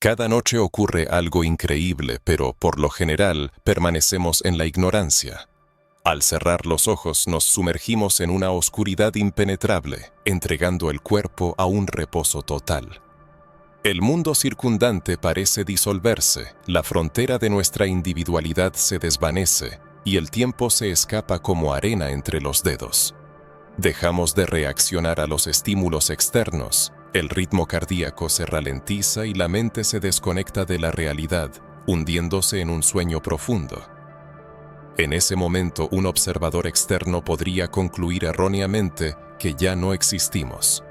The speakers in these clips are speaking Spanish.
Cada noche ocurre algo increíble, pero por lo general permanecemos en la ignorancia. Al cerrar los ojos nos sumergimos en una oscuridad impenetrable, entregando el cuerpo a un reposo total. El mundo circundante parece disolverse, la frontera de nuestra individualidad se desvanece y el tiempo se escapa como arena entre los dedos. Dejamos de reaccionar a los estímulos externos, el ritmo cardíaco se ralentiza y la mente se desconecta de la realidad, hundiéndose en un sueño profundo. En ese momento, un observador externo podría concluir erróneamente que ya no existimos.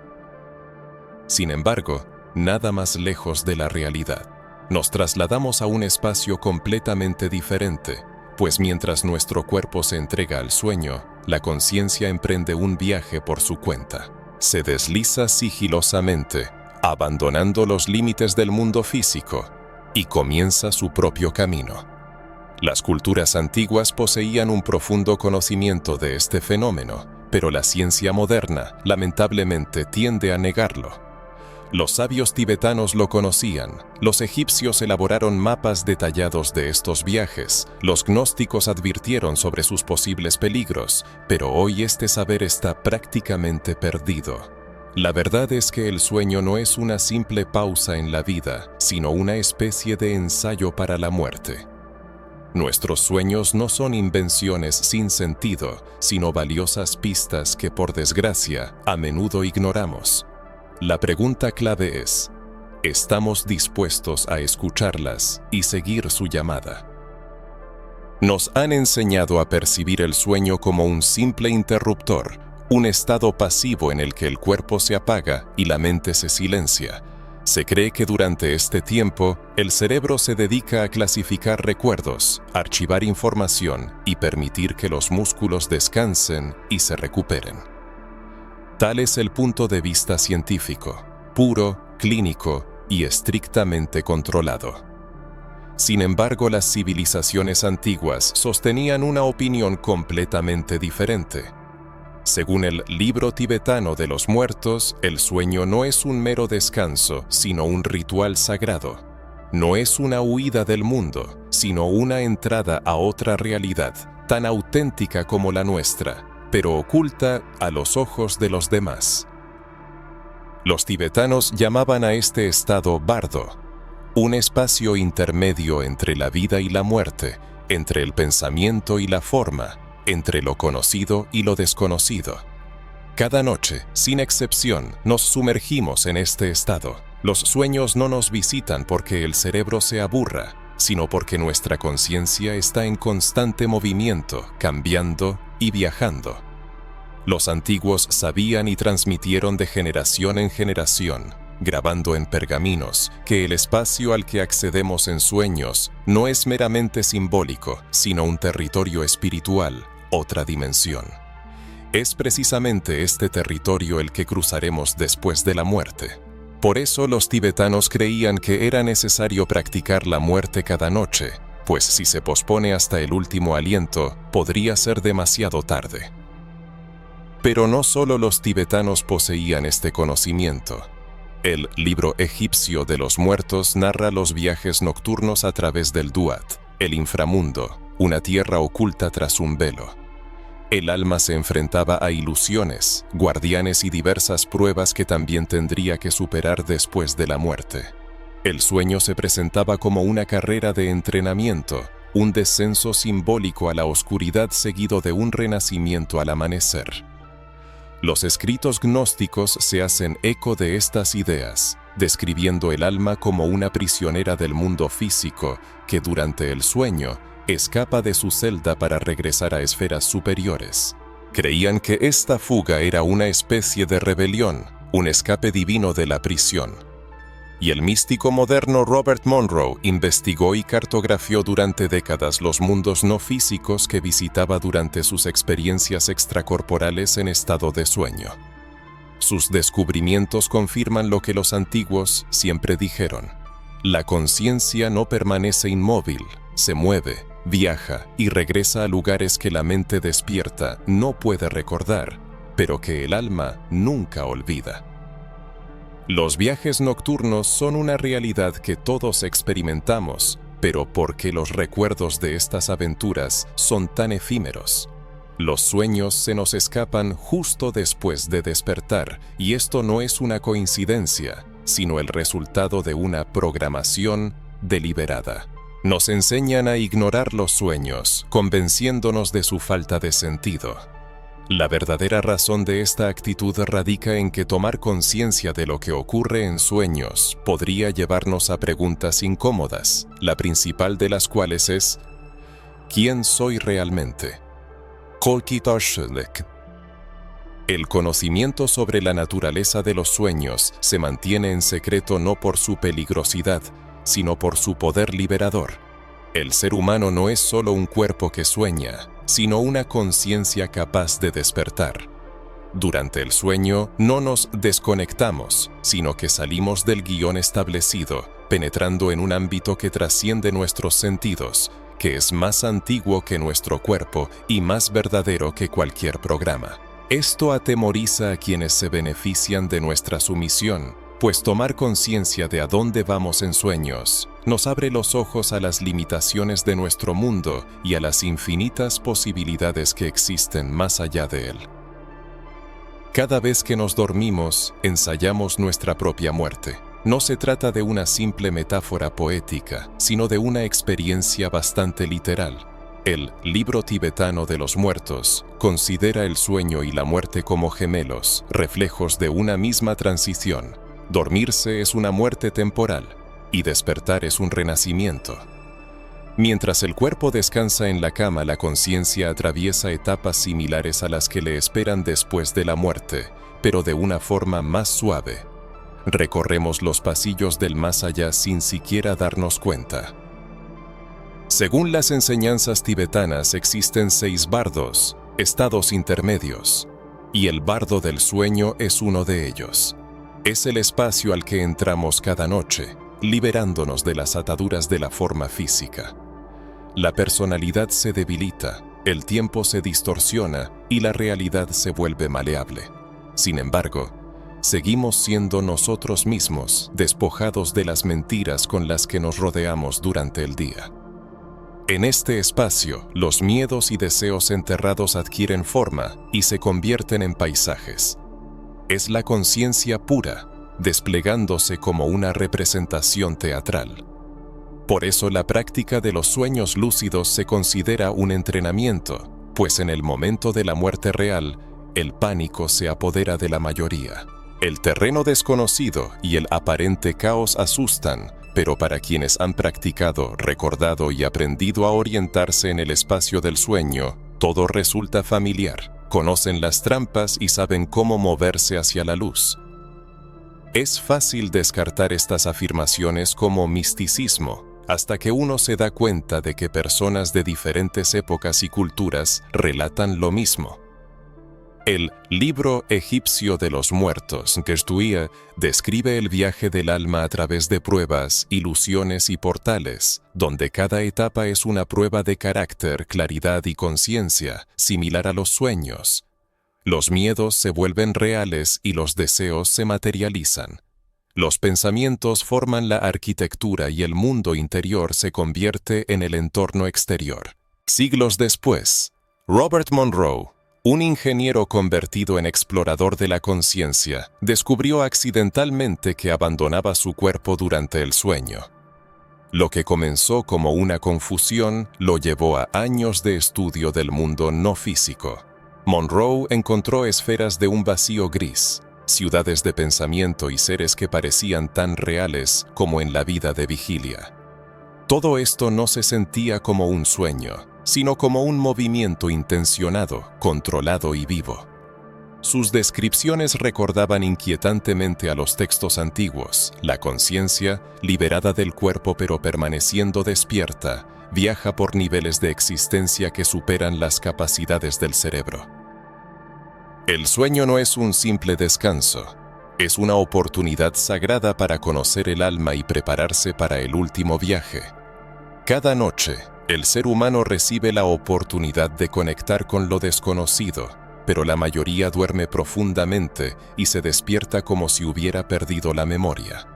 Sin embargo, nada más lejos de la realidad. Nos trasladamos a un espacio completamente diferente, pues mientras nuestro cuerpo se entrega al sueño, la conciencia emprende un viaje por su cuenta. Se desliza sigilosamente, abandonando los límites del mundo físico, y comienza su propio camino. Las culturas antiguas poseían un profundo conocimiento de este fenómeno, pero la ciencia moderna, lamentablemente, tiende a negarlo. Los sabios tibetanos lo conocían, los egipcios elaboraron mapas detallados de estos viajes, los gnósticos advirtieron sobre sus posibles peligros, pero hoy este saber está prácticamente perdido. La verdad es que el sueño no es una simple pausa en la vida, sino una especie de ensayo para la muerte. Nuestros sueños no son invenciones sin sentido, sino valiosas pistas que, por desgracia, a menudo ignoramos. La pregunta clave es, ¿estamos dispuestos a escucharlas y seguir su llamada? Nos han enseñado a percibir el sueño como un simple interruptor, un estado pasivo en el que el cuerpo se apaga y la mente se silencia. Se cree que durante este tiempo, el cerebro se dedica a clasificar recuerdos, archivar información y permitir que los músculos descansen y se recuperen. Tal es el punto de vista científico, puro, clínico y estrictamente controlado. Sin embargo, las civilizaciones antiguas sostenían una opinión completamente diferente. Según el Libro Tibetano de los Muertos, el sueño no es un mero descanso, sino un ritual sagrado. No es una huida del mundo, sino una entrada a otra realidad, tan auténtica como la nuestra, pero oculta a los ojos de los demás. Los tibetanos llamaban a este estado bardo, un espacio intermedio entre la vida y la muerte, entre el pensamiento y la forma, entre lo conocido y lo desconocido. Cada noche, sin excepción, nos sumergimos en este estado. Los sueños no nos visitan porque el cerebro se aburra, sino porque nuestra conciencia está en constante movimiento, cambiando y viajando. Los antiguos sabían y transmitieron de generación en generación, grabando en pergaminos, que el espacio al que accedemos en sueños no es meramente simbólico, sino un territorio espiritual, otra dimensión. Es precisamente este territorio el que cruzaremos después de la muerte. Por eso los tibetanos creían que era necesario practicar la muerte cada noche, pues si se pospone hasta el último aliento, podría ser demasiado tarde. Pero no solo los tibetanos poseían este conocimiento. El Libro Egipcio de los Muertos narra los viajes nocturnos a través del Duat, el inframundo, una tierra oculta tras un velo. El alma se enfrentaba a ilusiones, guardianes y diversas pruebas que también tendría que superar después de la muerte. El sueño se presentaba como una carrera de entrenamiento, un descenso simbólico a la oscuridad seguido de un renacimiento al amanecer. Los escritos gnósticos se hacen eco de estas ideas, describiendo el alma como una prisionera del mundo físico que durante el sueño escapa de su celda para regresar a esferas superiores. Creían que esta fuga era una especie de rebelión, un escape divino de la prisión. Y el místico moderno Robert Monroe investigó y cartografió durante décadas los mundos no físicos que visitaba durante sus experiencias extracorporales en estado de sueño. Sus descubrimientos confirman lo que los antiguos siempre dijeron: la conciencia no permanece inmóvil, se mueve, viaja y regresa a lugares que la mente despierta no puede recordar, pero que el alma nunca olvida. Los viajes nocturnos son una realidad que todos experimentamos, pero ¿por qué los recuerdos de estas aventuras son tan efímeros? Los sueños se nos escapan justo después de despertar, y esto no es una coincidencia, sino el resultado de una programación deliberada. Nos enseñan a ignorar los sueños, convenciéndonos de su falta de sentido. La verdadera razón de esta actitud radica en que tomar conciencia de lo que ocurre en sueños podría llevarnos a preguntas incómodas, la principal de las cuales es ¿quién soy realmente? El conocimiento sobre la naturaleza de los sueños se mantiene en secreto no por su peligrosidad, sino por su poder liberador. El ser humano no es solo un cuerpo que sueña, sino una conciencia capaz de despertar. Durante el sueño no nos desconectamos, sino que salimos del guión establecido, penetrando en un ámbito que trasciende nuestros sentidos, que es más antiguo que nuestro cuerpo y más verdadero que cualquier programa. Esto atemoriza a quienes se benefician de nuestra sumisión, pues tomar conciencia de a dónde vamos en sueños nos abre los ojos a las limitaciones de nuestro mundo y a las infinitas posibilidades que existen más allá de él. Cada vez que nos dormimos, ensayamos nuestra propia muerte. No se trata de una simple metáfora poética, sino de una experiencia bastante literal. El libro tibetano de los muertos considera el sueño y la muerte como gemelos, reflejos de una misma transición. Dormirse es una muerte temporal y despertar es un renacimiento. Mientras el cuerpo descansa en la cama, la conciencia atraviesa etapas similares a las que le esperan después de la muerte, pero de una forma más suave. Recorremos los pasillos del más allá sin siquiera darnos cuenta. Según las enseñanzas tibetanas, existen 6 bardos, estados intermedios, y el bardo del sueño es uno de ellos. Es el espacio al que entramos cada noche, liberándonos de las ataduras de la forma física. La personalidad se debilita, el tiempo se distorsiona y la realidad se vuelve maleable. Sin embargo, seguimos siendo nosotros mismos, despojados de las mentiras con las que nos rodeamos durante el día. En este espacio, los miedos y deseos enterrados adquieren forma y se convierten en paisajes. Es la conciencia pura, desplegándose como una representación teatral. Por eso la práctica de los sueños lúcidos se considera un entrenamiento, pues en el momento de la muerte real, el pánico se apodera de la mayoría. El terreno desconocido y el aparente caos asustan, pero para quienes han practicado, recordado y aprendido a orientarse en el espacio del sueño, todo resulta familiar. Conocen las trampas y saben cómo moverse hacia la luz. Es fácil descartar estas afirmaciones como misticismo, hasta que uno se da cuenta de que personas de diferentes épocas y culturas relatan lo mismo. El libro egipcio de los muertos, Geshtuia, describe el viaje del alma a través de pruebas, ilusiones y portales, donde cada etapa es una prueba de carácter, claridad y conciencia, similar a los sueños. Los miedos se vuelven reales y los deseos se materializan. Los pensamientos forman la arquitectura y el mundo interior se convierte en el entorno exterior. Siglos después, Robert Monroe, un ingeniero convertido en explorador de la conciencia, descubrió accidentalmente que abandonaba su cuerpo durante el sueño. Lo que comenzó como una confusión lo llevó a años de estudio del mundo no físico. Monroe encontró esferas de un vacío gris, ciudades de pensamiento y seres que parecían tan reales como en la vida de vigilia. Todo esto no se sentía como un sueño, sino como un movimiento intencionado, controlado y vivo. Sus descripciones recordaban inquietantemente a los textos antiguos. La conciencia, liberada del cuerpo pero permaneciendo despierta, viaja por niveles de existencia que superan las capacidades del cerebro. El sueño no es un simple descanso, es una oportunidad sagrada para conocer el alma y prepararse para el último viaje. Cada noche, el ser humano recibe la oportunidad de conectar con lo desconocido, pero la mayoría duerme profundamente y se despierta como si hubiera perdido la memoria.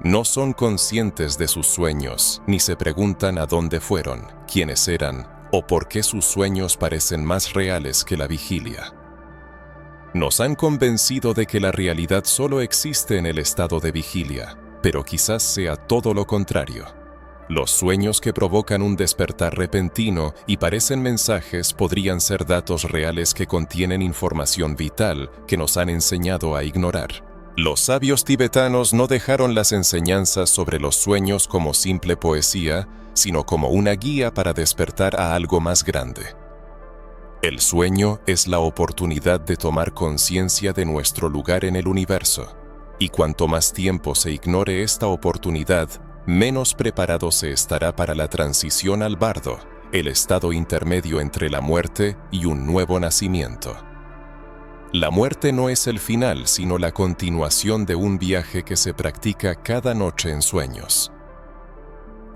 No son conscientes de sus sueños, ni se preguntan a dónde fueron, quiénes eran, o por qué sus sueños parecen más reales que la vigilia. Nos han convencido de que la realidad solo existe en el estado de vigilia, pero quizás sea todo lo contrario. Los sueños que provocan un despertar repentino y parecen mensajes podrían ser datos reales que contienen información vital que nos han enseñado a ignorar. Los sabios tibetanos no dejaron las enseñanzas sobre los sueños como simple poesía, sino como una guía para despertar a algo más grande. El sueño es la oportunidad de tomar conciencia de nuestro lugar en el universo, y cuanto más tiempo se ignore esta oportunidad, menos preparado se estará para la transición al bardo, el estado intermedio entre la muerte y un nuevo nacimiento. La muerte no es el final, sino la continuación de un viaje que se practica cada noche en sueños.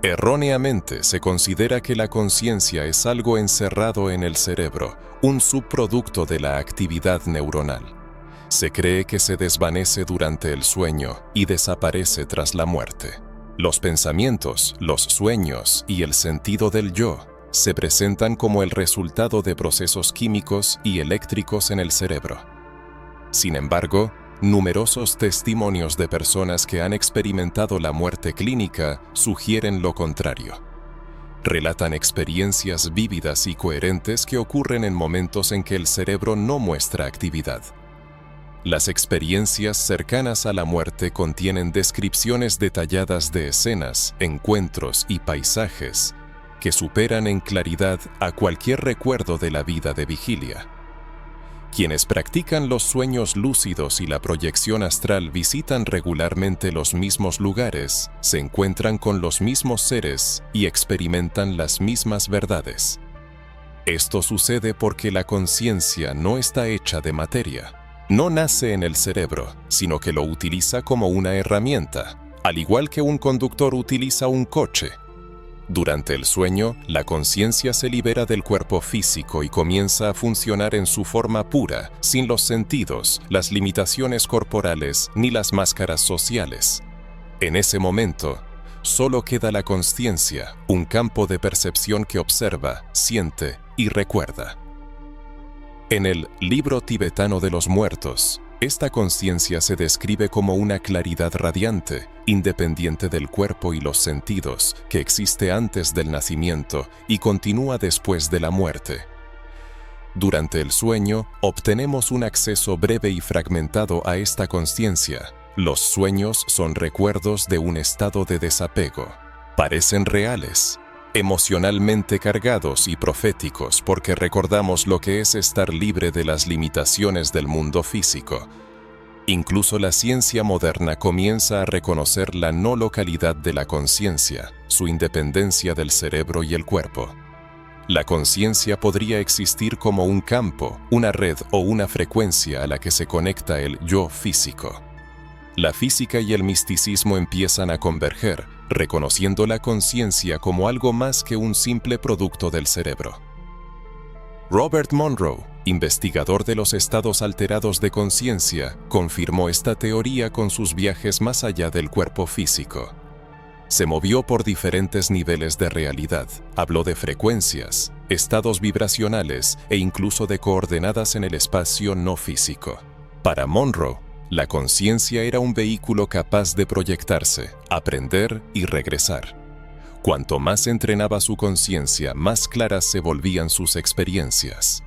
Erróneamente se considera que la conciencia es algo encerrado en el cerebro, un subproducto de la actividad neuronal. Se cree que se desvanece durante el sueño y desaparece tras la muerte. Los pensamientos, los sueños y el sentido del yo se presentan como el resultado de procesos químicos y eléctricos en el cerebro. Sin embargo, numerosos testimonios de personas que han experimentado la muerte clínica sugieren lo contrario. Relatan experiencias vívidas y coherentes que ocurren en momentos en que el cerebro no muestra actividad. Las experiencias cercanas a la muerte contienen descripciones detalladas de escenas, encuentros y paisajes que superan en claridad a cualquier recuerdo de la vida de vigilia. Quienes practican los sueños lúcidos y la proyección astral visitan regularmente los mismos lugares, se encuentran con los mismos seres y experimentan las mismas verdades. Esto sucede porque la conciencia no está hecha de materia. No nace en el cerebro, sino que lo utiliza como una herramienta, al igual que un conductor utiliza un coche. Durante el sueño, la conciencia se libera del cuerpo físico y comienza a funcionar en su forma pura, sin los sentidos, las limitaciones corporales ni las máscaras sociales. En ese momento, solo queda la consciencia, un campo de percepción que observa, siente y recuerda. En el Libro tibetano de los muertos, esta conciencia se describe como una claridad radiante, independiente del cuerpo y los sentidos, que existe antes del nacimiento y continúa después de la muerte. Durante el sueño, obtenemos un acceso breve y fragmentado a esta conciencia. Los sueños son recuerdos de un estado de desapego. Parecen reales, emocionalmente cargados y proféticos porque recordamos lo que es estar libre de las limitaciones del mundo físico. Incluso la ciencia moderna comienza a reconocer la no localidad de la conciencia, su independencia del cerebro y el cuerpo. La conciencia podría existir como un campo, una red o una frecuencia a la que se conecta el yo físico. La física y el misticismo empiezan a converger, reconociendo la conciencia como algo más que un simple producto del cerebro. Robert Monroe, investigador de los estados alterados de conciencia, confirmó esta teoría con sus viajes más allá del cuerpo físico. Se movió por diferentes niveles de realidad, habló de frecuencias, estados vibracionales e incluso de coordenadas en el espacio no físico. Para Monroe, la conciencia era un vehículo capaz de proyectarse, aprender y regresar. Cuanto más entrenaba su conciencia, más claras se volvían sus experiencias.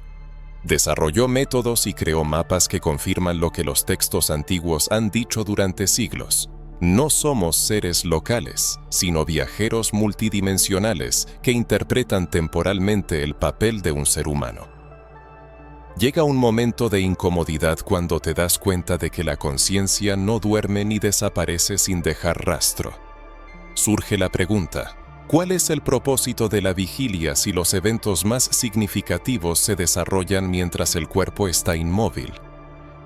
Desarrolló métodos y creó mapas que confirman lo que los textos antiguos han dicho durante siglos. No somos seres locales, sino viajeros multidimensionales que interpretan temporalmente el papel de un ser humano. Llega un momento de incomodidad cuando te das cuenta de que la conciencia no duerme ni desaparece sin dejar rastro. Surge la pregunta: ¿cuál es el propósito de la vigilia si los eventos más significativos se desarrollan mientras el cuerpo está inmóvil?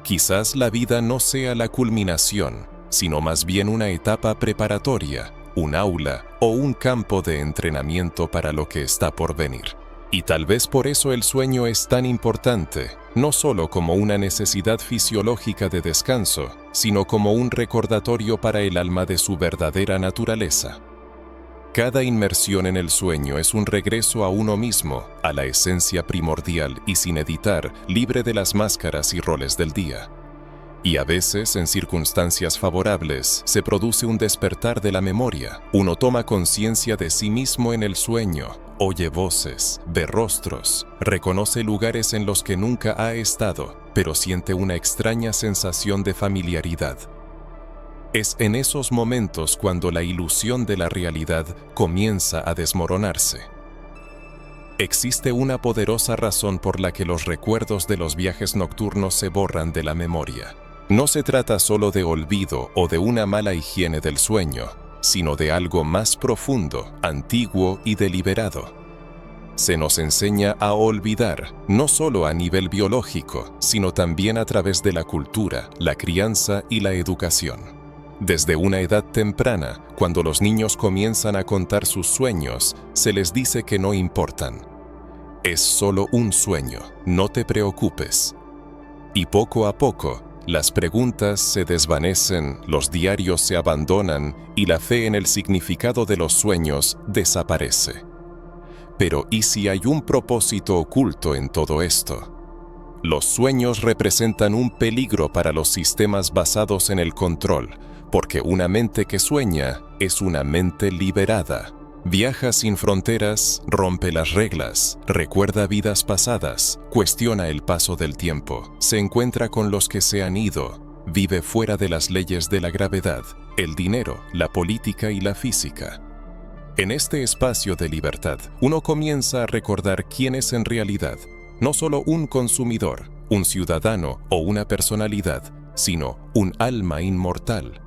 Quizás la vida no sea la culminación, sino más bien una etapa preparatoria, un aula o un campo de entrenamiento para lo que está por venir. Y tal vez por eso el sueño es tan importante, no solo como una necesidad fisiológica de descanso, sino como un recordatorio para el alma de su verdadera naturaleza. Cada inmersión en el sueño es un regreso a uno mismo, a la esencia primordial y sin editar, libre de las máscaras y roles del día. Y a veces, en circunstancias favorables, se produce un despertar de la memoria. Uno toma conciencia de sí mismo en el sueño, oye voces, ve rostros, reconoce lugares en los que nunca ha estado, pero siente una extraña sensación de familiaridad. Es en esos momentos cuando la ilusión de la realidad comienza a desmoronarse. Existe una poderosa razón por la que los recuerdos de los viajes nocturnos se borran de la memoria. No se trata solo de olvido o de una mala higiene del sueño, sino de algo más profundo, antiguo y deliberado. Se nos enseña a olvidar, no solo a nivel biológico, sino también a través de la cultura, la crianza y la educación. Desde una edad temprana, cuando los niños comienzan a contar sus sueños, se les dice que no importan. Es solo un sueño, no te preocupes. Y poco a poco, las preguntas se desvanecen, los diarios se abandonan y la fe en el significado de los sueños desaparece. Pero ¿y si hay un propósito oculto en todo esto? Los sueños representan un peligro para los sistemas basados en el control, porque una mente que sueña es una mente liberada. Viaja sin fronteras, rompe las reglas, recuerda vidas pasadas, cuestiona el paso del tiempo, se encuentra con los que se han ido, vive fuera de las leyes de la gravedad, el dinero, la política y la física. En este espacio de libertad, uno comienza a recordar quién es en realidad, no solo un consumidor, un ciudadano o una personalidad, sino un alma inmortal.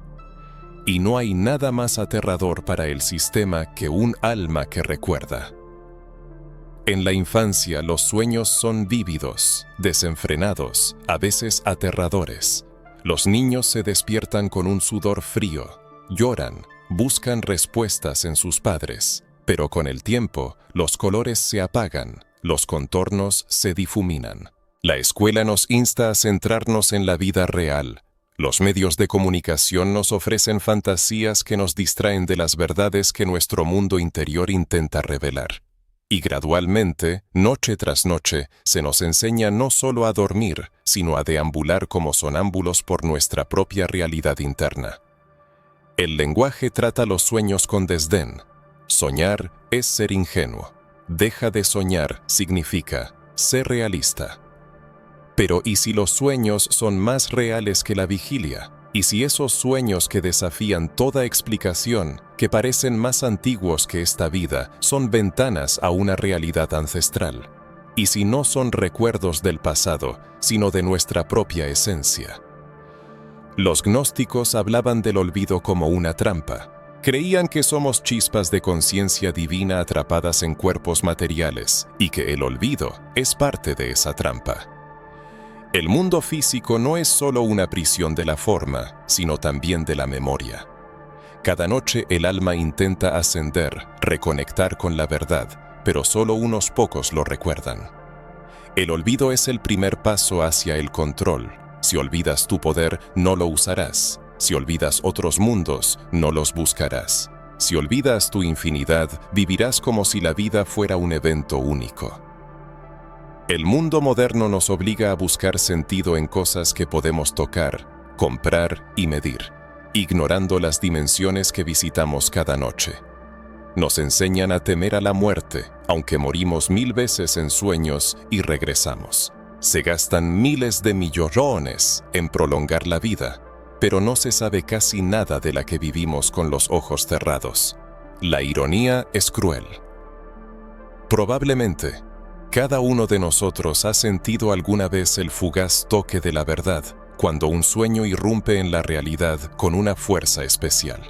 Y no hay nada más aterrador para el sistema que un alma que recuerda. En la infancia los sueños son vívidos, desenfrenados, a veces aterradores. Los niños se despiertan con un sudor frío, lloran, buscan respuestas en sus padres, pero con el tiempo los colores se apagan, los contornos se difuminan. La escuela nos insta a centrarnos en la vida real. Los medios de comunicación nos ofrecen fantasías que nos distraen de las verdades que nuestro mundo interior intenta revelar. Y gradualmente, noche tras noche, se nos enseña no solo a dormir, sino a deambular como sonámbulos por nuestra propia realidad interna. El lenguaje trata los sueños con desdén. Soñar es ser ingenuo. Deja de soñar significa ser realista. Pero ¿y si los sueños son más reales que la vigilia? ¿Y si esos sueños que desafían toda explicación, que parecen más antiguos que esta vida, son ventanas a una realidad ancestral? ¿Y si no son recuerdos del pasado, sino de nuestra propia esencia? Los gnósticos hablaban del olvido como una trampa. Creían que somos chispas de conciencia divina atrapadas en cuerpos materiales y que el olvido es parte de esa trampa. El mundo físico no es solo una prisión de la forma, sino también de la memoria. Cada noche el alma intenta ascender, reconectar con la verdad, pero solo unos pocos lo recuerdan. El olvido es el primer paso hacia el control. Si olvidas tu poder, no lo usarás. Si olvidas otros mundos, no los buscarás. Si olvidas tu infinidad, vivirás como si la vida fuera un evento único. El mundo moderno nos obliga a buscar sentido en cosas que podemos tocar, comprar y medir, ignorando las dimensiones que visitamos cada noche. Nos enseñan a temer a la muerte, aunque morimos 1000 veces en sueños y regresamos. Se gastan miles de millones en prolongar la vida, pero no se sabe casi nada de la que vivimos con los ojos cerrados. La ironía es cruel. Probablemente, cada uno de nosotros ha sentido alguna vez el fugaz toque de la verdad, cuando un sueño irrumpe en la realidad con una fuerza especial.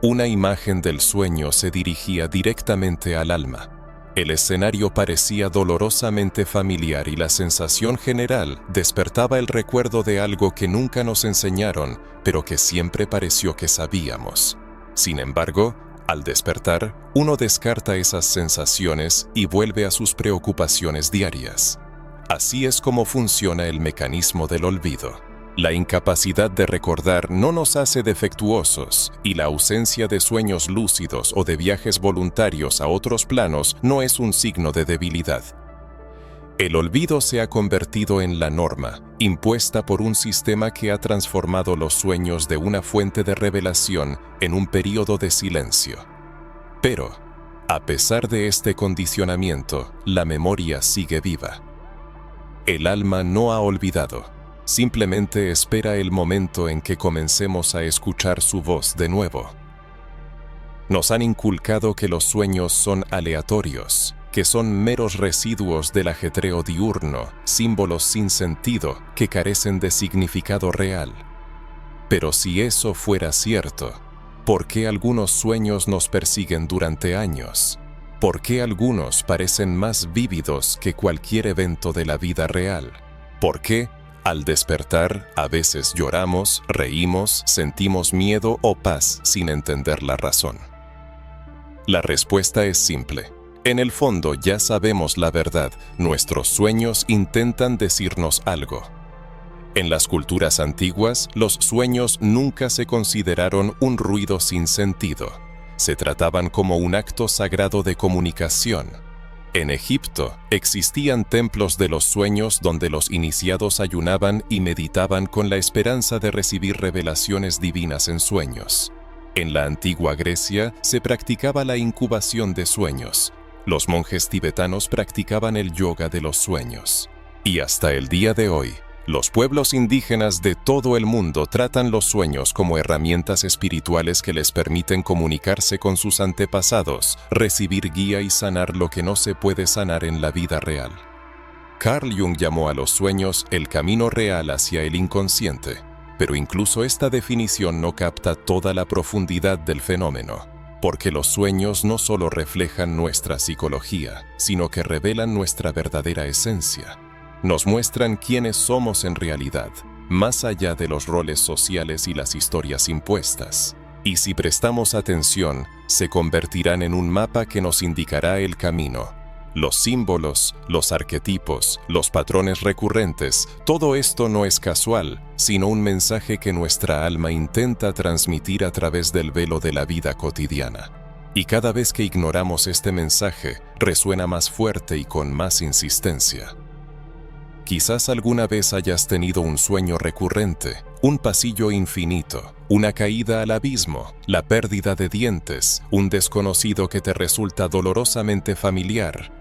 Una imagen del sueño se dirigía directamente al alma. El escenario parecía dolorosamente familiar y la sensación general despertaba el recuerdo de algo que nunca nos enseñaron, pero que siempre pareció que sabíamos. Sin embargo, Al despertar, uno descarta esas sensaciones y vuelve a sus preocupaciones diarias. Así es como funciona el mecanismo del olvido. La incapacidad de recordar no nos hace defectuosos y la ausencia de sueños lúcidos o de viajes voluntarios a otros planos no es un signo de debilidad. El olvido se ha convertido en la norma, impuesta por un sistema que ha transformado los sueños de una fuente de revelación en un período de silencio. Pero, a pesar de este condicionamiento, la memoria sigue viva. El alma no ha olvidado, simplemente espera el momento en que comencemos a escuchar su voz de nuevo. Nos han inculcado que los sueños son aleatorios, que son meros residuos del ajetreo diurno, símbolos sin sentido que carecen de significado real. Pero si eso fuera cierto, ¿por qué algunos sueños nos persiguen durante años? ¿Por qué algunos parecen más vívidos que cualquier evento de la vida real? ¿Por qué, al despertar, a veces lloramos, reímos, sentimos miedo o paz sin entender la razón? La respuesta es simple. En el fondo ya sabemos la verdad, nuestros sueños intentan decirnos algo. En las culturas antiguas, los sueños nunca se consideraron un ruido sin sentido. Se trataban como un acto sagrado de comunicación. En Egipto, existían templos de los sueños donde los iniciados ayunaban y meditaban con la esperanza de recibir revelaciones divinas en sueños. En la antigua Grecia, se practicaba la incubación de sueños. Los monjes tibetanos practicaban el yoga de los sueños. Y hasta el día de hoy, los pueblos indígenas de todo el mundo tratan los sueños como herramientas espirituales que les permiten comunicarse con sus antepasados, recibir guía y sanar lo que no se puede sanar en la vida real. Carl Jung llamó a los sueños el camino real hacia el inconsciente, pero incluso esta definición no capta toda la profundidad del fenómeno. Porque los sueños no solo reflejan nuestra psicología, sino que revelan nuestra verdadera esencia. Nos muestran quiénes somos en realidad, más allá de los roles sociales y las historias impuestas. Y si prestamos atención, se convertirán en un mapa que nos indicará el camino. Los símbolos, los arquetipos, los patrones recurrentes, todo esto no es casual, sino un mensaje que nuestra alma intenta transmitir a través del velo de la vida cotidiana. Y cada vez que ignoramos este mensaje, resuena más fuerte y con más insistencia. Quizás alguna vez hayas tenido un sueño recurrente, un pasillo infinito, una caída al abismo, la pérdida de dientes, un desconocido que te resulta dolorosamente familiar.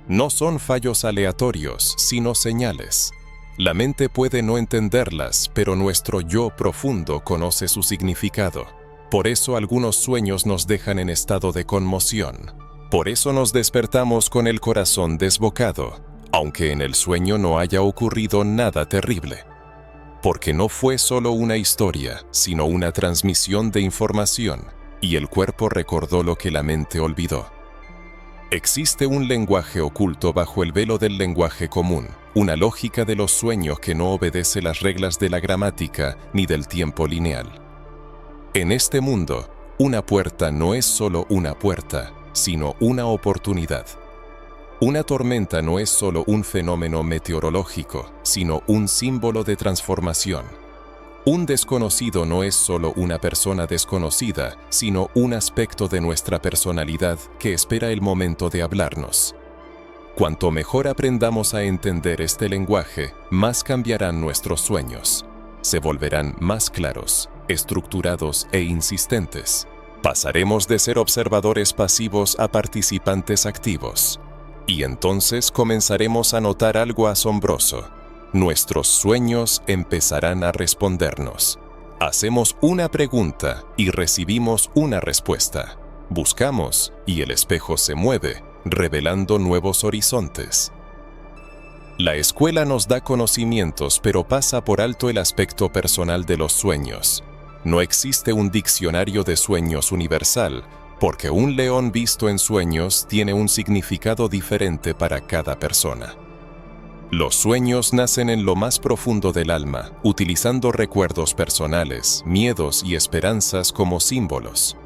No son fallos aleatorios, sino señales. La mente puede no entenderlas, pero nuestro yo profundo conoce su significado. Por eso algunos sueños nos dejan en estado de conmoción. Por eso nos despertamos con el corazón desbocado, aunque en el sueño no haya ocurrido nada terrible. Porque no fue solo una historia, sino una transmisión de información, y el cuerpo recordó lo que la mente olvidó. Existe un lenguaje oculto bajo el velo del lenguaje común, una lógica de los sueños que no obedece las reglas de la gramática ni del tiempo lineal. En este mundo, una puerta no es solo una puerta, sino una oportunidad. Una tormenta no es solo un fenómeno meteorológico, sino un símbolo de transformación. Un desconocido no es solo una persona desconocida, sino un aspecto de nuestra personalidad que espera el momento de hablarnos. Cuanto mejor aprendamos a entender este lenguaje, más cambiarán nuestros sueños. Se volverán más claros, estructurados e insistentes. Pasaremos de ser observadores pasivos a participantes activos. Y entonces comenzaremos a notar algo asombroso. Nuestros sueños empezarán a respondernos. Hacemos una pregunta y recibimos una respuesta. Buscamos y el espejo se mueve, revelando nuevos horizontes. La escuela nos da conocimientos, pero pasa por alto el aspecto personal de los sueños. No existe un diccionario de sueños universal, porque un león visto en sueños tiene un significado diferente para cada persona. Los sueños nacen en lo más profundo del alma, utilizando recuerdos personales, miedos y esperanzas como símbolos.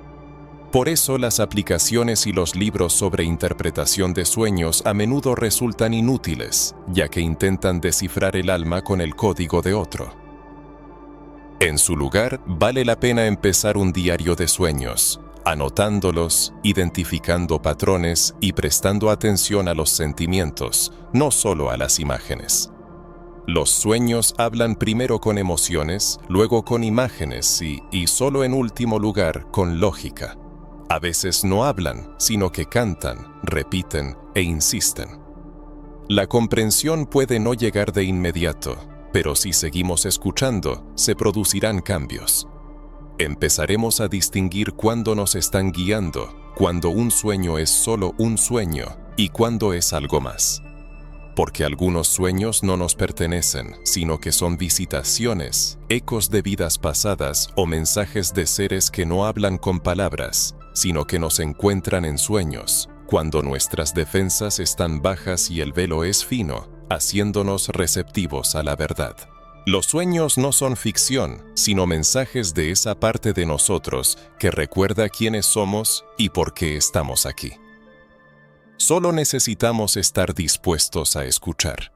Por eso las aplicaciones y los libros sobre interpretación de sueños a menudo resultan inútiles, ya que intentan descifrar el alma con el código de otro. En su lugar, vale la pena empezar un diario de sueños, anotándolos, identificando patrones y prestando atención a los sentimientos, no solo a las imágenes. Los sueños hablan primero con emociones, luego con imágenes y solo en último lugar con lógica. A veces no hablan, sino que cantan, repiten e insisten. La comprensión puede no llegar de inmediato, pero si seguimos escuchando, se producirán cambios. Empezaremos a distinguir cuándo nos están guiando, cuando un sueño es solo un sueño y cuándo es algo más. Porque algunos sueños no nos pertenecen, sino que son visitaciones, ecos de vidas pasadas o mensajes de seres que no hablan con palabras, sino que nos encuentran en sueños, cuando nuestras defensas están bajas y el velo es fino, haciéndonos receptivos a la verdad. Los sueños no son ficción, sino mensajes de esa parte de nosotros que recuerda quiénes somos y por qué estamos aquí. Solo necesitamos estar dispuestos a escuchar.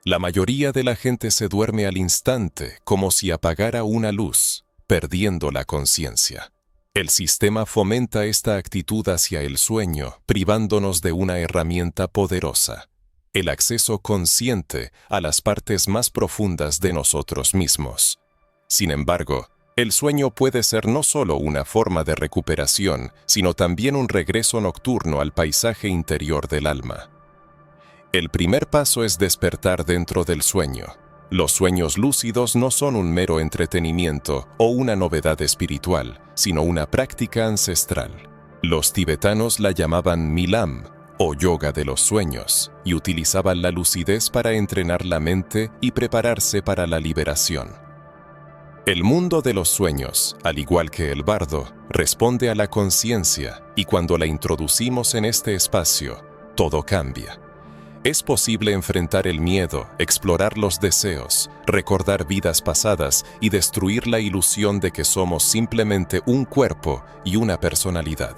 La mayoría de la gente se duerme al instante, como si apagara una luz, perdiendo la conciencia. El sistema fomenta esta actitud hacia el sueño, privándonos de una herramienta poderosa: el acceso consciente a las partes más profundas de nosotros mismos. Sin embargo, el sueño puede ser no solo una forma de recuperación, sino también un regreso nocturno al paisaje interior del alma. El primer paso es despertar dentro del sueño. Los sueños lúcidos no son un mero entretenimiento o una novedad espiritual, sino una práctica ancestral. Los tibetanos la llamaban Milam, o yoga de los sueños, y utilizaban la lucidez para entrenar la mente y prepararse para la liberación. El mundo de los sueños, al igual que el bardo, responde a la conciencia, y cuando la introducimos en este espacio, todo cambia. Es posible enfrentar el miedo, explorar los deseos, recordar vidas pasadas y destruir la ilusión de que somos simplemente un cuerpo y una personalidad.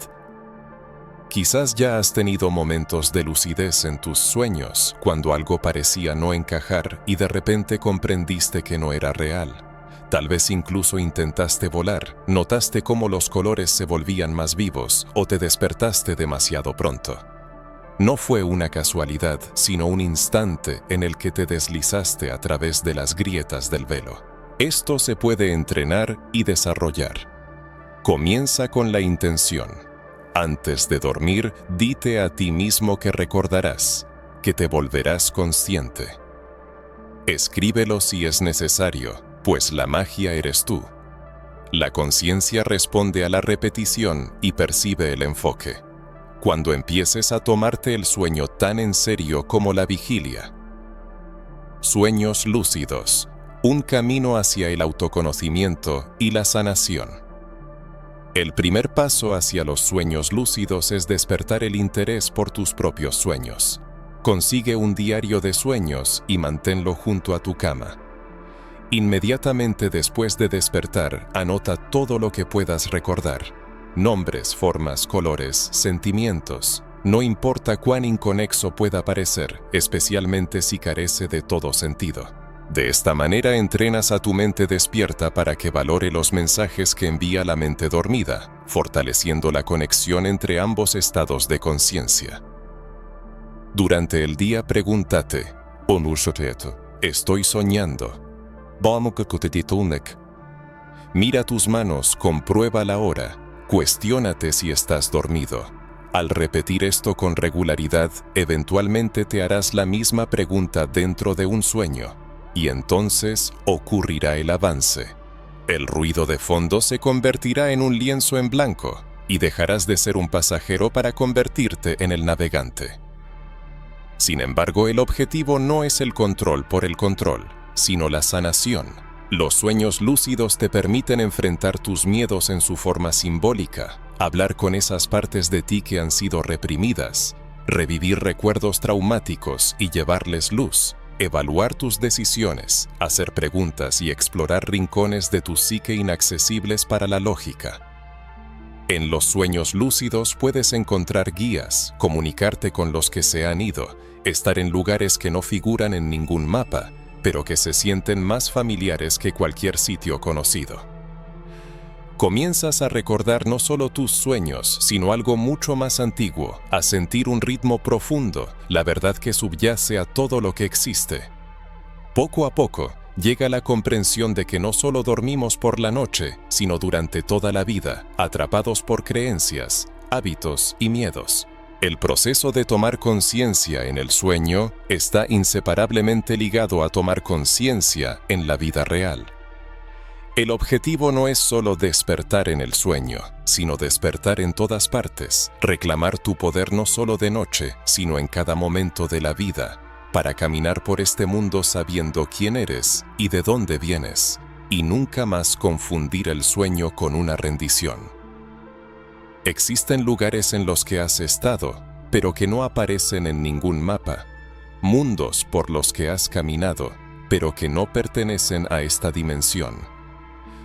Quizás ya has tenido momentos de lucidez en tus sueños, cuando algo parecía no encajar y de repente comprendiste que no era real. Tal vez incluso intentaste volar, notaste cómo los colores se volvían más vivos o te despertaste demasiado pronto. No fue una casualidad, sino un instante en el que te deslizaste a través de las grietas del velo. Esto se puede entrenar y desarrollar. Comienza con la intención. Antes de dormir, dite a ti mismo que recordarás, que te volverás consciente. Escríbelo si es necesario, pues la magia eres tú. La conciencia responde a la repetición y percibe el enfoque. Cuando empieces a tomarte el sueño tan en serio como la vigilia. Sueños lúcidos, un camino hacia el autoconocimiento y la sanación. El primer paso hacia los sueños lúcidos es despertar el interés por tus propios sueños. Consigue un diario de sueños y manténlo junto a tu cama. Inmediatamente después de despertar, anota todo lo que puedas recordar. Nombres, formas, colores, sentimientos. No importa cuán inconexo pueda parecer, especialmente si carece de todo sentido. De esta manera entrenas a tu mente despierta para que valore los mensajes que envía la mente dormida, fortaleciendo la conexión entre ambos estados de conciencia. Durante el día pregúntate: ¿estoy soñando? Mira tus manos, comprueba la hora. Cuestiónate si estás dormido. Al repetir esto con regularidad, eventualmente te harás la misma pregunta dentro de un sueño, y entonces ocurrirá el avance. El ruido de fondo se convertirá en un lienzo en blanco, y dejarás de ser un pasajero para convertirte en el navegante. Sin embargo, el objetivo no es el control por el control, sino la sanación. Los sueños lúcidos te permiten enfrentar tus miedos en su forma simbólica, hablar con esas partes de ti que han sido reprimidas, revivir recuerdos traumáticos y llevarles luz, evaluar tus decisiones, hacer preguntas y explorar rincones de tu psique inaccesibles para la lógica. En los sueños lúcidos puedes encontrar guías, comunicarte con los que se han ido, estar en lugares que no figuran en ningún mapa, pero que se sienten más familiares que cualquier sitio conocido. Comienzas a recordar no solo tus sueños, sino algo mucho más antiguo, a sentir un ritmo profundo, la verdad que subyace a todo lo que existe. Poco a poco, llega la comprensión de que no solo dormimos por la noche, sino durante toda la vida, atrapados por creencias, hábitos y miedos. El proceso de tomar conciencia en el sueño está inseparablemente ligado a tomar conciencia en la vida real. El objetivo no es solo despertar en el sueño, sino despertar en todas partes, reclamar tu poder no solo de noche, sino en cada momento de la vida, para caminar por este mundo sabiendo quién eres y de dónde vienes, y nunca más confundir el sueño con una rendición. Existen lugares en los que has estado, pero que no aparecen en ningún mapa, mundos por los que has caminado, pero que no pertenecen a esta dimensión.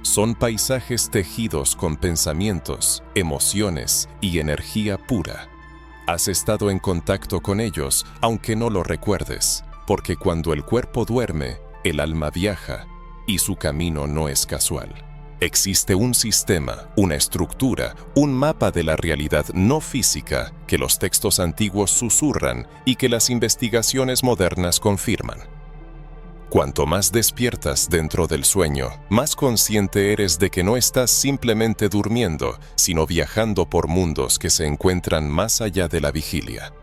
Son paisajes tejidos con pensamientos, emociones y energía pura. Has estado en contacto con ellos, aunque no lo recuerdes, porque cuando el cuerpo duerme, el alma viaja, y su camino no es casual. Existe un sistema, una estructura, un mapa de la realidad no física que los textos antiguos susurran y que las investigaciones modernas confirman. Cuanto más despiertas dentro del sueño, más consciente eres de que no estás simplemente durmiendo, sino viajando por mundos que se encuentran más allá de la vigilia.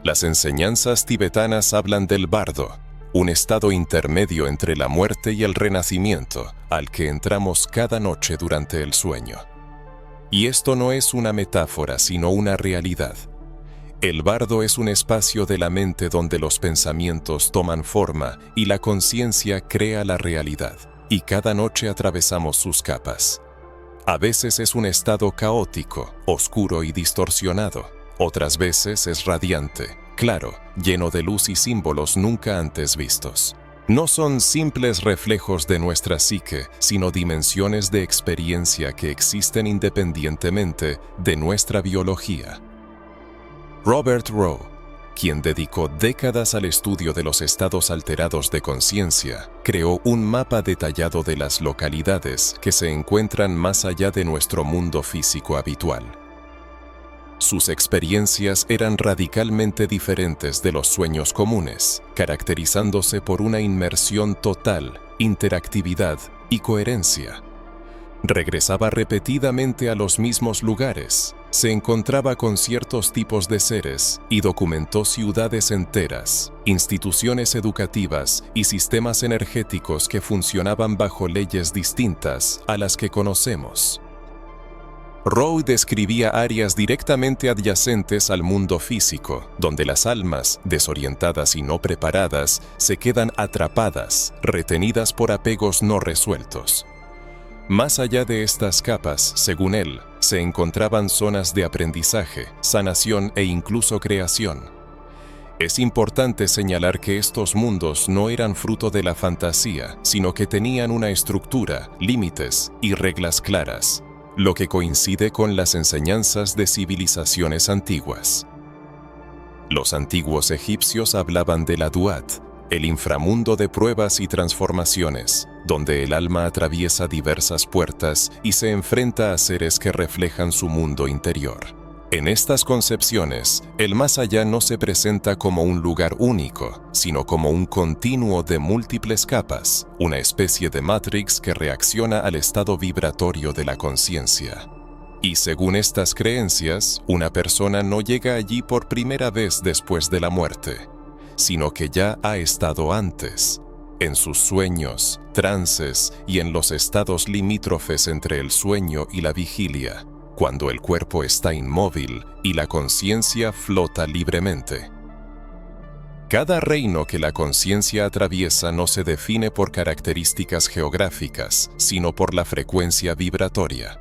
Las enseñanzas tibetanas hablan del bardo, un estado intermedio entre la muerte y el renacimiento, al que entramos cada noche durante el sueño. Y esto no es una metáfora, sino una realidad. El bardo es un espacio de la mente donde los pensamientos toman forma y la conciencia crea la realidad, y cada noche atravesamos sus capas. A veces es un estado caótico, oscuro y distorsionado. Otras veces es radiante, claro, lleno de luz y símbolos nunca antes vistos. No son simples reflejos de nuestra psique, sino dimensiones de experiencia que existen independientemente de nuestra biología. Robert Rowe, quien dedicó décadas al estudio de los estados alterados de conciencia, creó un mapa detallado de las localidades que se encuentran más allá de nuestro mundo físico habitual. Sus experiencias eran radicalmente diferentes de los sueños comunes, caracterizándose por una inmersión total, interactividad y coherencia. Regresaba repetidamente a los mismos lugares, se encontraba con ciertos tipos de seres y documentó ciudades enteras, instituciones educativas y sistemas energéticos que funcionaban bajo leyes distintas a las que conocemos. Rowe describía áreas directamente adyacentes al mundo físico, donde las almas, desorientadas y no preparadas, se quedan atrapadas, retenidas por apegos no resueltos. Más allá de estas capas, según él, se encontraban zonas de aprendizaje, sanación e incluso creación. Es importante señalar que estos mundos no eran fruto de la fantasía, sino que tenían una estructura, límites y reglas claras, lo que coincide con las enseñanzas de civilizaciones antiguas. Los antiguos egipcios hablaban de la Duat, el inframundo de pruebas y transformaciones, donde el alma atraviesa diversas puertas y se enfrenta a seres que reflejan su mundo interior. En estas concepciones, el más allá no se presenta como un lugar único, sino como un continuo de múltiples capas, una especie de Matrix que reacciona al estado vibratorio de la conciencia. Y según estas creencias, una persona no llega allí por primera vez después de la muerte, sino que ya ha estado antes, en sus sueños, trances y en los estados limítrofes entre el sueño y la vigilia, cuando el cuerpo está inmóvil y la conciencia flota libremente. Cada reino que la conciencia atraviesa no se define por características geográficas, sino por la frecuencia vibratoria.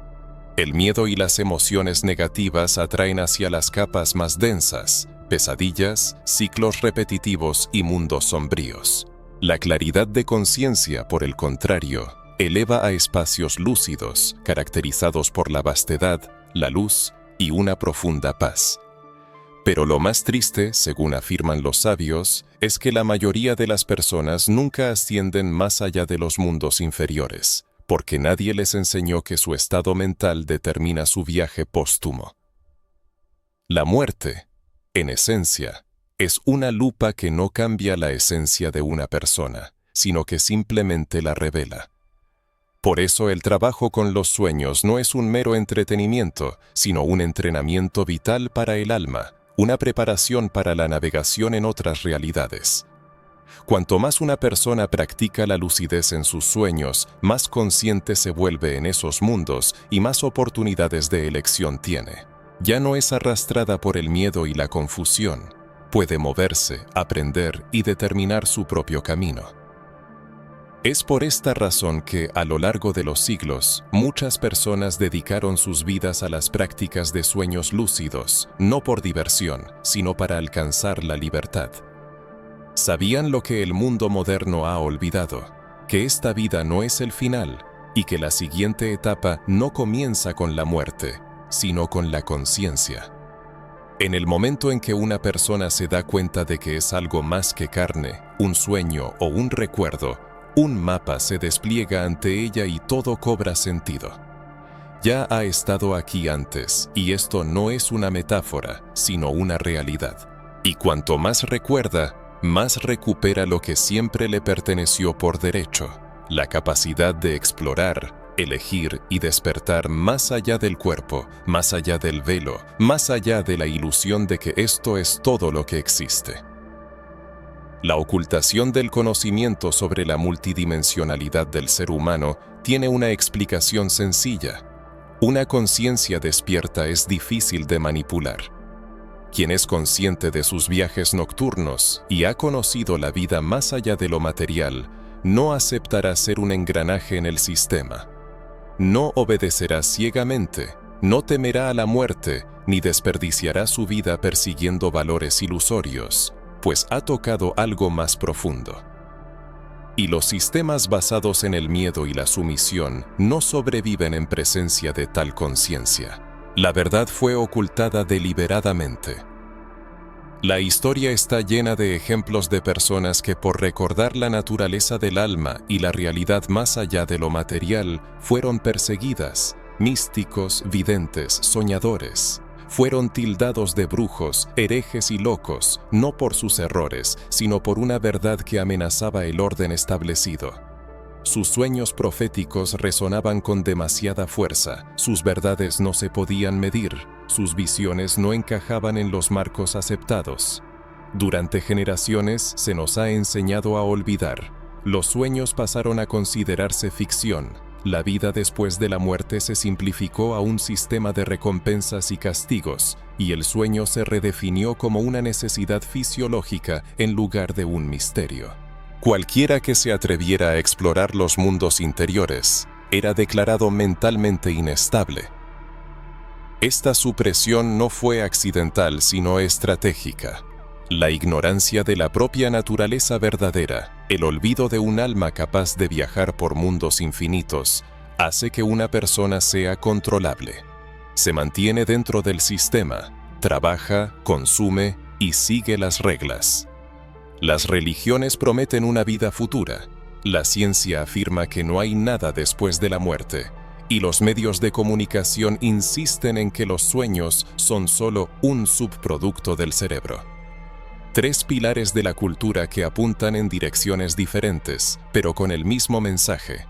El miedo y las emociones negativas atraen hacia las capas más densas, pesadillas, ciclos repetitivos y mundos sombríos. La claridad de conciencia, por el contrario, eleva a espacios lúcidos, caracterizados por la vastedad, la luz y una profunda paz. Pero lo más triste, según afirman los sabios, es que la mayoría de las personas nunca ascienden más allá de los mundos inferiores, porque nadie les enseñó que su estado mental determina su viaje póstumo. La muerte, en esencia, es una lupa que no cambia la esencia de una persona, sino que simplemente la revela. Por eso el trabajo con los sueños no es un mero entretenimiento, sino un entrenamiento vital para el alma, una preparación para la navegación en otras realidades. Cuanto más una persona practica la lucidez en sus sueños, más consciente se vuelve en esos mundos y más oportunidades de elección tiene. Ya no es arrastrada por el miedo y la confusión. Puede moverse, aprender y determinar su propio camino. Es por esta razón que, a lo largo de los siglos, muchas personas dedicaron sus vidas a las prácticas de sueños lúcidos, no por diversión, sino para alcanzar la libertad. Sabían lo que el mundo moderno ha olvidado, que esta vida no es el final y que la siguiente etapa no comienza con la muerte, sino con la conciencia. En el momento en que una persona se da cuenta de que es algo más que carne, un sueño o un recuerdo, un mapa se despliega ante ella y todo cobra sentido. Ya ha estado aquí antes, y esto no es una metáfora, sino una realidad. Y cuanto más recuerda, más recupera lo que siempre le perteneció por derecho, la capacidad de explorar, elegir y despertar más allá del cuerpo, más allá del velo, más allá de la ilusión de que esto es todo lo que existe. La ocultación del conocimiento sobre la multidimensionalidad del ser humano tiene una explicación sencilla. Una conciencia despierta es difícil de manipular. Quien es consciente de sus viajes nocturnos y ha conocido la vida más allá de lo material, no aceptará ser un engranaje en el sistema. No obedecerá ciegamente, no temerá a la muerte, ni desperdiciará su vida persiguiendo valores ilusorios, pues ha tocado algo más profundo. Y los sistemas basados en el miedo y la sumisión no sobreviven en presencia de tal conciencia. La verdad fue ocultada deliberadamente. La historia está llena de ejemplos de personas que por recordar la naturaleza del alma y la realidad más allá de lo material, fueron perseguidas, místicos, videntes, soñadores. Fueron tildados de brujos, herejes y locos, no por sus errores, sino por una verdad que amenazaba el orden establecido. Sus sueños proféticos resonaban con demasiada fuerza, sus verdades no se podían medir, sus visiones no encajaban en los marcos aceptados. Durante generaciones se nos ha enseñado a olvidar. Los sueños pasaron a considerarse ficción. La vida después de la muerte se simplificó a un sistema de recompensas y castigos, y el sueño se redefinió como una necesidad fisiológica en lugar de un misterio. Cualquiera que se atreviera a explorar los mundos interiores era declarado mentalmente inestable. Esta supresión no fue accidental, sino estratégica. La ignorancia de la propia naturaleza verdadera, el olvido de un alma capaz de viajar por mundos infinitos, hace que una persona sea controlable. Se mantiene dentro del sistema, trabaja, consume y sigue las reglas. Las religiones prometen una vida futura. La ciencia afirma que no hay nada después de la muerte. Y los medios de comunicación insisten en que los sueños son solo un subproducto del cerebro. Tres pilares de la cultura que apuntan en direcciones diferentes, pero con el mismo mensaje.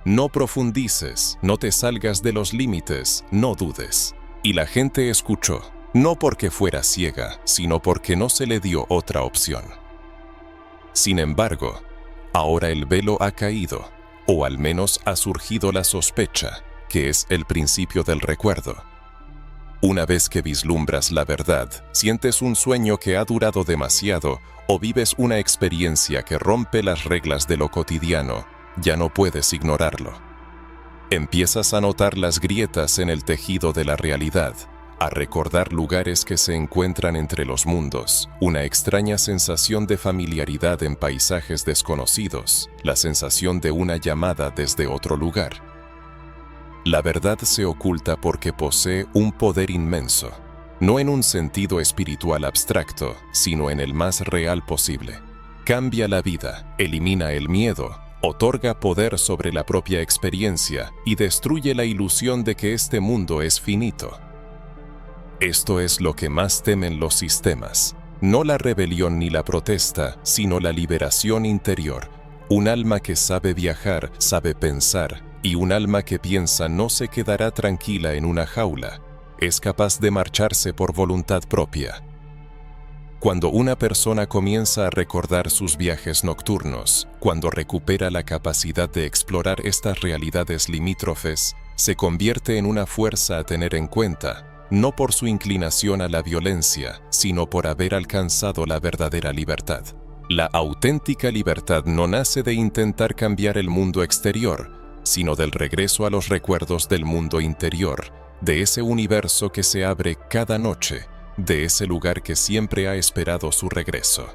No profundices, no te salgas de los límites, no dudes. Y la gente escuchó, no porque fuera ciega, sino porque no se le dio otra opción. Sin embargo, ahora el velo ha caído, o al menos ha surgido la sospecha, que es el principio del recuerdo. Una vez que vislumbras la verdad, sientes un sueño que ha durado demasiado o vives una experiencia que rompe las reglas de lo cotidiano, ya no puedes ignorarlo. Empiezas a notar las grietas en el tejido de la realidad, a recordar lugares que se encuentran entre los mundos, una extraña sensación de familiaridad en paisajes desconocidos, la sensación de una llamada desde otro lugar. La verdad se oculta porque posee un poder inmenso, no en un sentido espiritual abstracto, sino en el más real posible. Cambia la vida, elimina el miedo, otorga poder sobre la propia experiencia y destruye la ilusión de que este mundo es finito. Esto es lo que más temen los sistemas, no la rebelión ni la protesta, sino la liberación interior. Un alma que sabe viajar, sabe pensar, y un alma que piensa no se quedará tranquila en una jaula, es capaz de marcharse por voluntad propia. Cuando una persona comienza a recordar sus viajes nocturnos, cuando recupera la capacidad de explorar estas realidades limítrofes, se convierte en una fuerza a tener en cuenta, no por su inclinación a la violencia, sino por haber alcanzado la verdadera libertad. La auténtica libertad no nace de intentar cambiar el mundo exterior, sino del regreso a los recuerdos del mundo interior, de ese universo que se abre cada noche, de ese lugar que siempre ha esperado su regreso.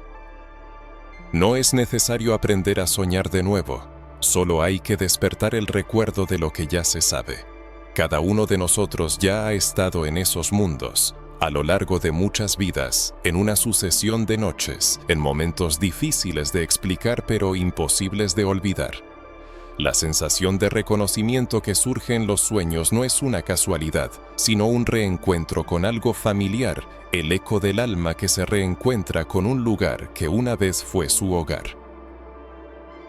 No es necesario aprender a soñar de nuevo, solo hay que despertar el recuerdo de lo que ya se sabe. Cada uno de nosotros ya ha estado en esos mundos, a lo largo de muchas vidas, en una sucesión de noches, en momentos difíciles de explicar pero imposibles de olvidar. La sensación de reconocimiento que surge en los sueños no es una casualidad, sino un reencuentro con algo familiar, el eco del alma que se reencuentra con un lugar que una vez fue su hogar.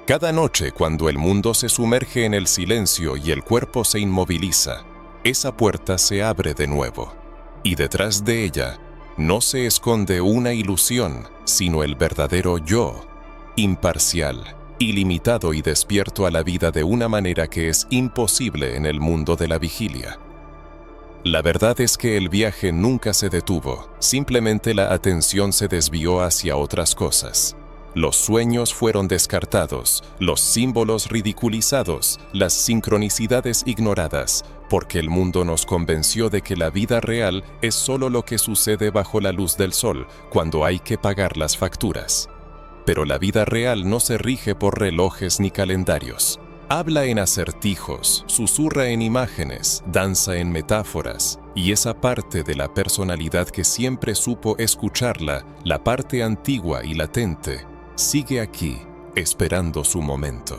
Cada noche, cuando el mundo se sumerge en el silencio y el cuerpo se inmoviliza, esa puerta se abre de nuevo, y detrás de ella no se esconde una ilusión, sino el verdadero yo, imparcial, ilimitado y despierto a la vida de una manera que es imposible en el mundo de la vigilia. La verdad es que el viaje nunca se detuvo, simplemente la atención se desvió hacia otras cosas. Los sueños fueron descartados, los símbolos ridiculizados, las sincronicidades ignoradas, porque el mundo nos convenció de que la vida real es solo lo que sucede bajo la luz del sol, cuando hay que pagar las facturas. Pero la vida real no se rige por relojes ni calendarios. Habla en acertijos, susurra en imágenes, danza en metáforas, y esa parte de la personalidad que siempre supo escucharla, la parte antigua y latente, sigue aquí, esperando su momento.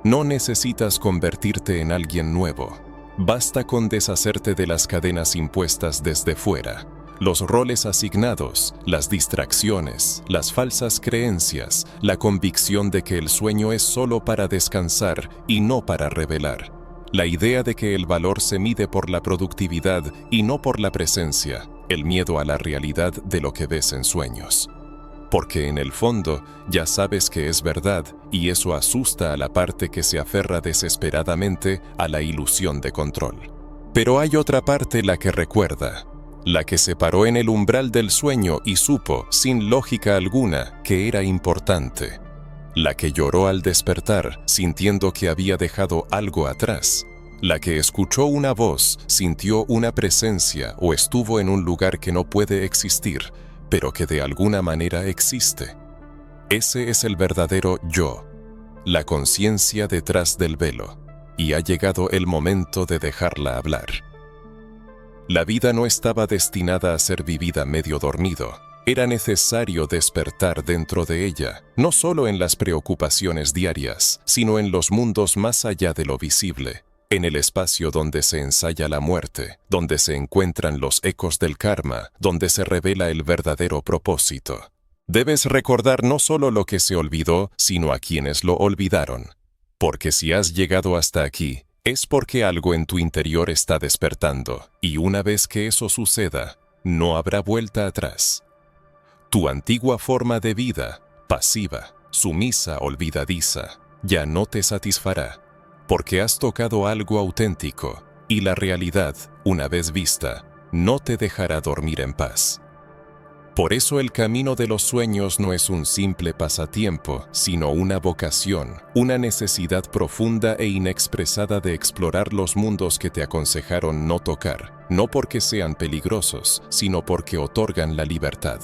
No necesitas convertirte en alguien nuevo. Basta con deshacerte de las cadenas impuestas desde fuera. Los roles asignados, las distracciones, las falsas creencias, la convicción de que el sueño es solo para descansar y no para revelar. La idea de que el valor se mide por la productividad y no por la presencia, el miedo a la realidad de lo que ves en sueños. Porque en el fondo ya sabes que es verdad y eso asusta a la parte que se aferra desesperadamente a la ilusión de control. Pero hay otra parte, la que recuerda, la que se paró en el umbral del sueño y supo, sin lógica alguna, que era importante. La que lloró al despertar, sintiendo que había dejado algo atrás. La que escuchó una voz, sintió una presencia o estuvo en un lugar que no puede existir, pero que de alguna manera existe. Ese es el verdadero yo, la conciencia detrás del velo, y ha llegado el momento de dejarla hablar. La vida no estaba destinada a ser vivida medio dormido. Era necesario despertar dentro de ella, no solo en las preocupaciones diarias, sino en los mundos más allá de lo visible, en el espacio donde se ensaya la muerte, donde se encuentran los ecos del karma, donde se revela el verdadero propósito. Debes recordar no solo lo que se olvidó, sino a quienes lo olvidaron. Porque si has llegado hasta aquí, es porque algo en tu interior está despertando, y una vez que eso suceda, no habrá vuelta atrás. Tu antigua forma de vida, pasiva, sumisa, olvidadiza, ya no te satisfará, porque has tocado algo auténtico, y la realidad, una vez vista, no te dejará dormir en paz. Por eso el camino de los sueños no es un simple pasatiempo, sino una vocación, una necesidad profunda e inexpresada de explorar los mundos que te aconsejaron no tocar, no porque sean peligrosos, sino porque otorgan la libertad.